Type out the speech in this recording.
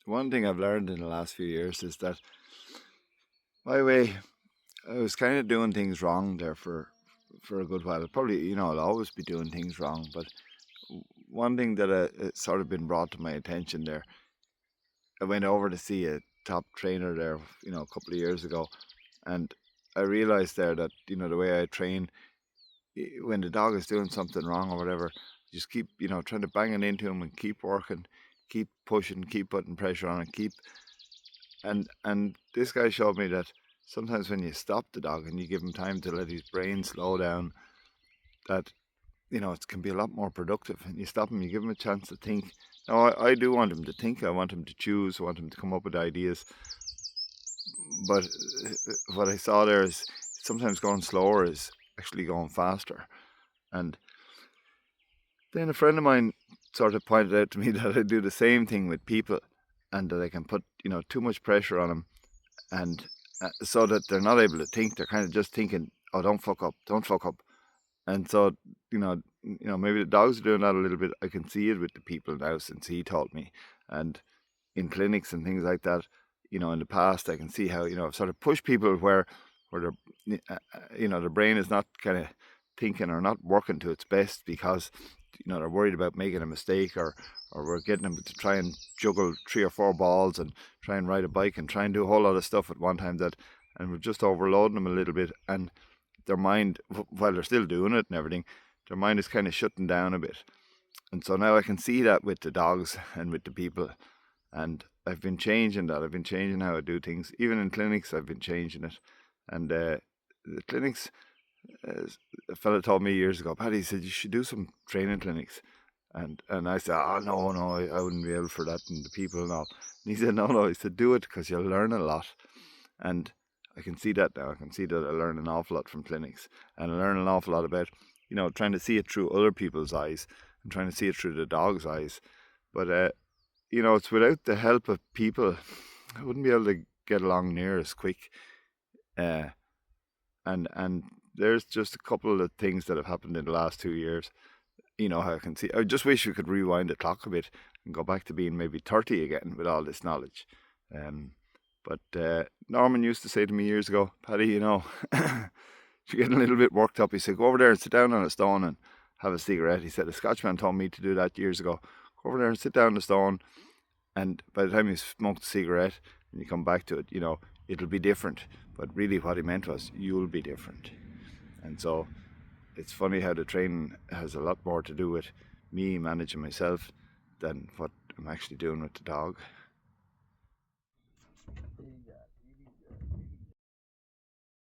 one thing I've learned in the last few years is that my way, I was kind of doing things wrong there for a good while. Probably, I'll always be doing things wrong. But one thing that it's sort of been brought to my attention there, I went over to see a top trainer there, a couple of years ago, and I realized there that the way I train, when the dog is doing something wrong or whatever, just keep trying to bang it into him and keep working, keep pushing, keep putting pressure on it, keep and this guy showed me that sometimes when you stop the dog and you give him time to let his brain slow down, that it can be a lot more productive. And you stop him, you give him a chance to think. Now I do want him to think. I want him to choose. I want him to come up with ideas. But what I saw there is sometimes going slower is actually going faster. And then a friend of mine sort of pointed out to me that I do the same thing with people, and that I can put too much pressure on them, and so that they're not able to think. They're kind of just thinking, "Oh, don't fuck up, don't fuck up." And so maybe the dogs are doing that a little bit. I can see it with the people now since he taught me, and in clinics and things like that. In the past, I can see how I've sort of pushed people where their brain is not kind of thinking or not working to its best because they're worried about making a mistake, or we're getting them to try and juggle 3 or 4 balls and try and ride a bike and try and do a whole lot of stuff at one time, and we're just overloading them a little bit, and their mind, while they're still doing it and everything, their mind is kind of shutting down a bit. And so now I can see that with the dogs and with the people, and I've been changing that. I've been changing how I do things. Even in clinics, I've been changing it. And the clinics, uh, a fella told me years ago, Paddy, he said, you should do some training clinics. And I said, oh, no, I wouldn't be able for that and the people and all. And he said, no, he said, do it because you'll learn a lot. And I can see that now. I can see that I learn an awful lot from clinics, and I learn an awful lot about, trying to see it through other people's eyes and trying to see it through the dog's eyes. But it's without the help of people, I wouldn't be able to get along near as quick. Uh, and there's just a couple of things that have happened in the last 2 years. How I can see. I just wish we could rewind the clock a bit and go back to being maybe 30 again with all this knowledge. Um, but Norman used to say to me years ago, Paddy, you're getting a little bit worked up. He said, go over there and sit down on a stone and have a cigarette. He said, a Scotchman told me to do that years ago. Go over there and sit down on the stone, and by the time you smoke the cigarette and you come back to it, it'll be different. But really, what he meant was, you'll be different. And so it's funny how the training has a lot more to do with me managing myself than what I'm actually doing with the dog.